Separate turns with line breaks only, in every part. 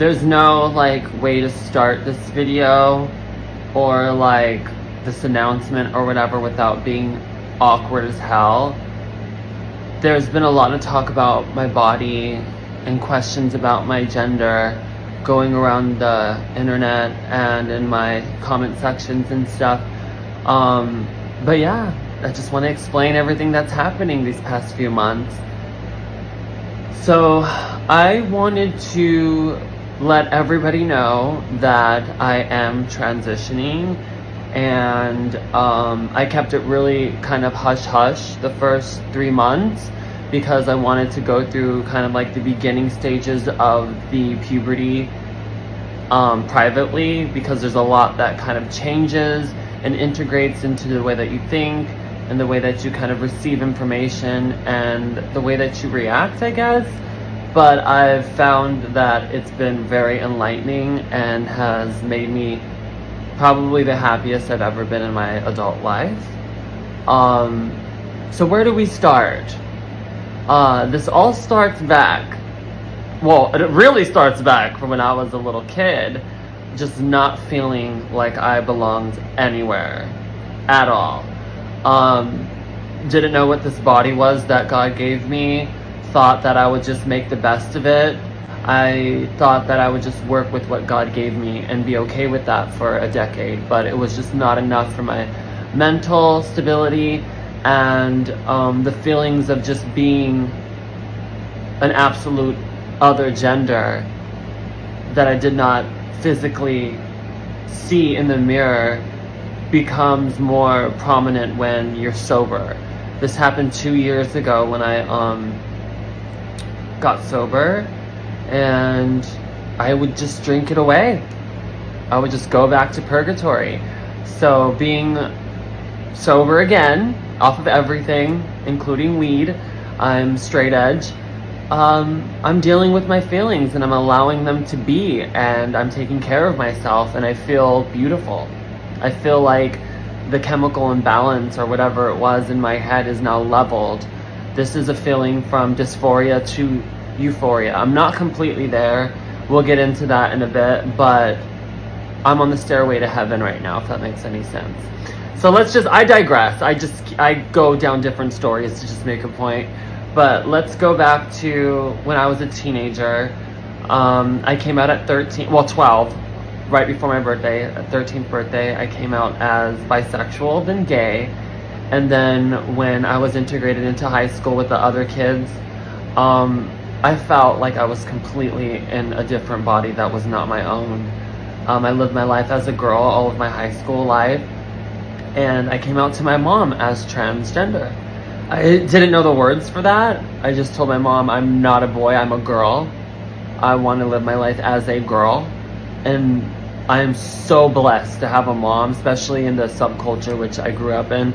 there's no like way to start this video or like this announcement or whatever without being awkward as hell. There's been a lot of talk about my body and questions about my gender going around the internet and in my comment sections and stuff. But yeah, I just want to explain everything that's happening these past few months. So I wanted to let everybody know that I am transitioning, and I kept it really kind of hush-hush the first 3 months because I wanted to go through kind of like the beginning stages of the puberty privately, because there's a lot that kind of changes and integrates into the way that you think and the way that you kind of receive information and the way that you react, I guess. But I've found that it's been very enlightening and has made me probably the happiest I've ever been in my adult life. So where do we start? This all starts back. Well, it really starts back from when I was a little kid, just not feeling like I belonged anywhere at all. Didn't know what this body was that God gave me. Thought that I would just make the best of it. I thought that I would just work with what God gave me and be okay with that for a decade, but it was just not enough for my mental stability and the feelings of just being an absolute other gender that I did not physically see in the mirror becomes more prominent when you're sober. This happened 2 years ago when I got sober, and I would just drink it away. I would just go back to purgatory. So being sober again, off of everything, including weed, I'm straight edge. I'm dealing with my feelings and I'm allowing them to be, and I'm taking care of myself, and I feel beautiful. I feel like the chemical imbalance or whatever it was in my head is now leveled. This is a feeling from dysphoria to euphoria. I'm not completely there. We'll get into that in a bit, but I'm on the stairway to heaven right now, if that makes any sense. So I digress. I go down different stories to just make a point. But let's go back to when I was a teenager. I came out at 12, right before my birthday, 13th birthday. I came out as bisexual, then gay. And then when I was integrated into high school with the other kids, I felt like I was completely in a different body that was not my own. I lived my life as a girl all of my high school life, and I came out to my mom as transgender. I didn't know the words for that. I just told my mom, I'm not a boy, I'm a girl. I want to live my life as a girl. And I am so blessed to have a mom, especially in the subculture which I grew up in,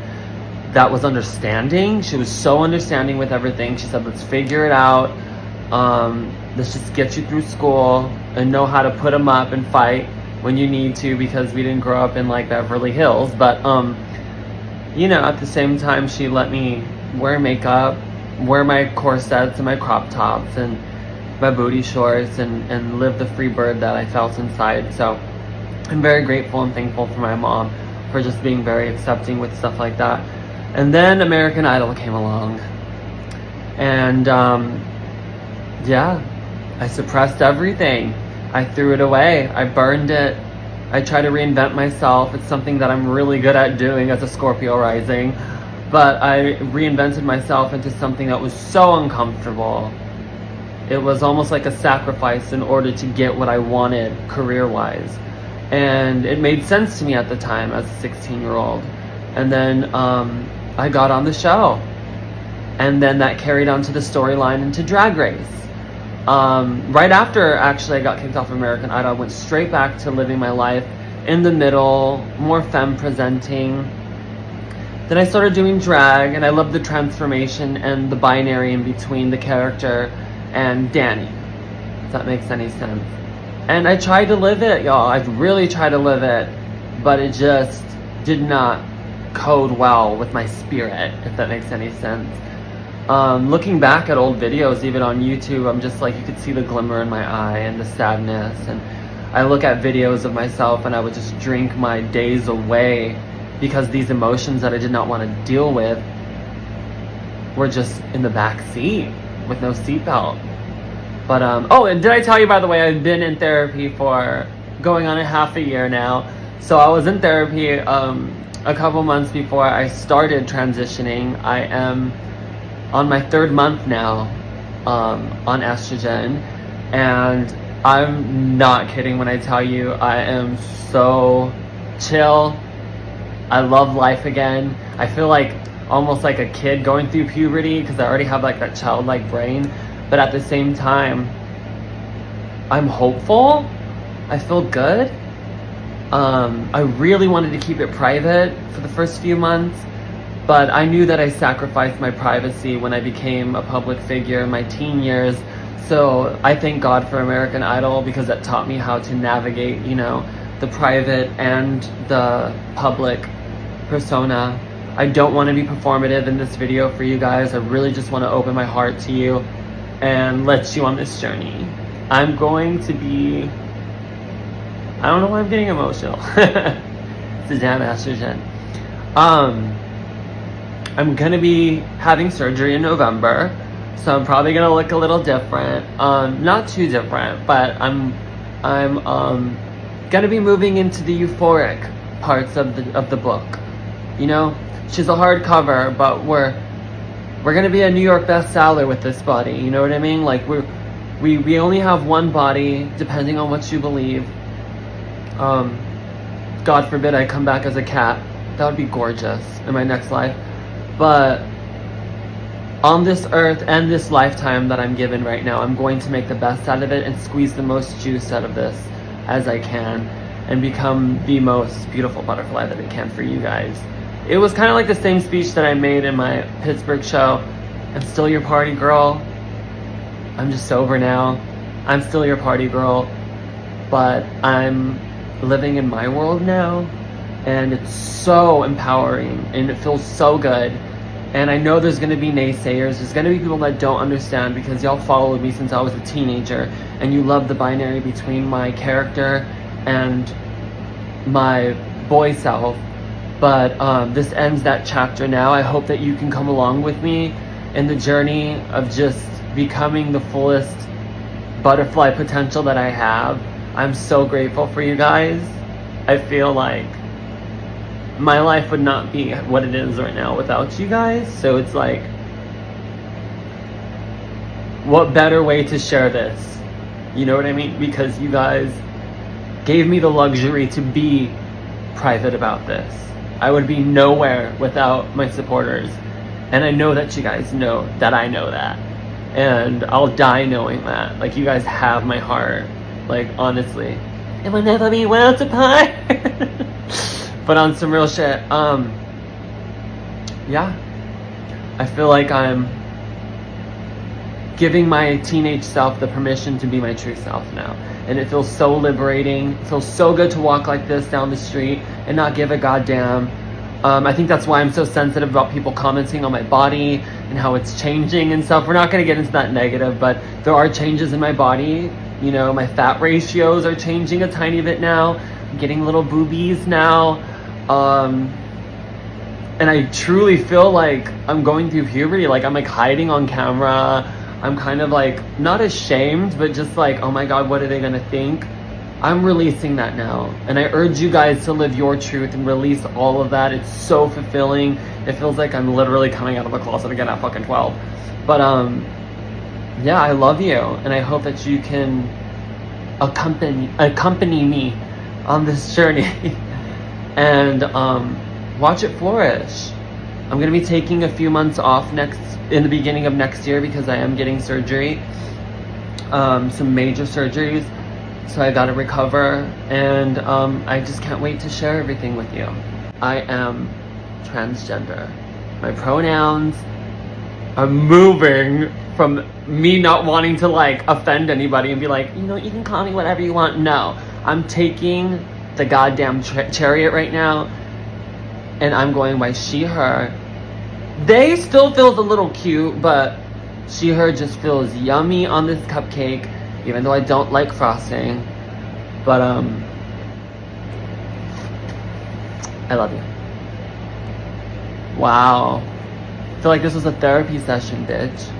that was understanding. She was so understanding with everything. She said, let's figure it out. Let's just get you through school and know how to put them up and fight when you need to, because we didn't grow up in like Beverly Hills. But, you know, at the same time, she let me wear makeup, wear my corsets and my crop tops and my booty shorts, and live the free bird that I felt inside. So I'm very grateful and thankful for my mom for just being very accepting with stuff like that. And then American Idol came along, and yeah, I suppressed everything. I threw it away. I burned it. I try to reinvent myself. It's something that I'm really good at doing as a Scorpio rising. But I reinvented myself into something that was so uncomfortable. It was almost like a sacrifice in order to get what I wanted career-wise. And it made sense to me at the time as a 16-year-old. And then I got on the show. And then that carried on to the storyline into Drag Race. Right after, actually, I got kicked off American Idol, I went straight back to living my life in the middle, more femme-presenting. Then I started doing drag, and I loved the transformation and the binary in between the character and Danny, if that makes any sense. And I tried to live it, y'all. I really tried to live it, but it just did not code well with my spirit, if that makes any sense. Looking back at old videos, even on YouTube, I'm just like, you could see the glimmer in my eye and the sadness. And I look at videos of myself and I would just drink my days away because these emotions that I did not want to deal with were just in the back seat with no seatbelt. But, oh, and did I tell you, by the way, I've been in therapy for going on a half a year now. So I was in therapy a couple months before I started transitioning. I am on my 3rd month now on estrogen, and I'm not kidding when I tell you I am so chill. I love life again. I feel like almost like a kid going through puberty because I already have like that childlike brain, but at the same time I'm hopeful. I feel good. I really wanted to keep it private for the first few months, but I knew that I sacrificed my privacy when I became a public figure in my teen years. So I thank God for American Idol, because that taught me how to navigate, you know, the private and the public persona. I don't want to be performative in this video for you guys. I really just want to open my heart to you and let you on this journey. I'm going to be, I don't know why I'm getting emotional. It's a damn estrogen. I'm gonna be having surgery in November, so I'm probably gonna look a little different. Not too different, but I'm gonna be moving into the euphoric parts of the book. You know, she's a hardcover, but we're gonna be a New York bestseller with this body. You know what I mean? Like we only have one body, depending on what you believe. God forbid I come back as a cat. That would be gorgeous in my next life. But on this earth and this lifetime that I'm given right now, I'm going to make the best out of it and squeeze the most juice out of this as I can and become the most beautiful butterfly that I can for you guys. It was kind of like the same speech that I made in my Pittsburgh show. I'm still your party girl. I'm just sober now. I'm still your party girl. But I'm living in my world now. And it's so empowering and it feels so good. And I know there's gonna be naysayers. There's gonna be people that don't understand, because y'all followed me since I was a teenager and you love the binary between my character and my boy self. But this ends that chapter now. I hope that you can come along with me in the journey of just becoming the fullest butterfly potential that I have. I'm so grateful for you guys. I feel like my life would not be what it is right now without you guys. So it's like, what better way to share this? You know what I mean? Because you guys gave me the luxury to be private about this. I would be nowhere without my supporters. And I know that you guys know that I know that. And I'll die knowing that. Like, you guys have my heart. Like, honestly. It will never be worlds apart. But on some real shit, yeah, I feel like I'm giving my teenage self the permission to be my true self now. And it feels so liberating. It feels so good to walk like this down the street and not give a goddamn. I think that's why I'm so sensitive about people commenting on my body and how it's changing and stuff. We're not going to get into that negative, but there are changes in my body. You know, my fat ratios are changing a tiny bit now. I'm getting little boobies now. And I truly feel like I'm going through puberty. Like, I'm like hiding on camera. I'm kind of like not ashamed, but just like, oh my God, what are they gonna think? I'm releasing that now. And I urge you guys to live your truth and release all of that. It's so fulfilling. It feels like I'm literally coming out of the closet again at fucking 12. But yeah, I love you. And I hope that you can accompany me on this journey. And watch it flourish. I'm gonna be taking a few months off in the beginning of next year, because I am getting surgery, some major surgeries, so I gotta recover, and I just can't wait to share everything with you. I am transgender. My pronouns are moving from me not wanting to like offend anybody and be like, you know, you can call me whatever you want. No, I'm taking the goddamn chariot right now, and I'm going by she, her, They still feels a little cute, but her just feels yummy on this cupcake, even though I don't like frosting. But I love you. Wow. I feel like this was a therapy session, bitch.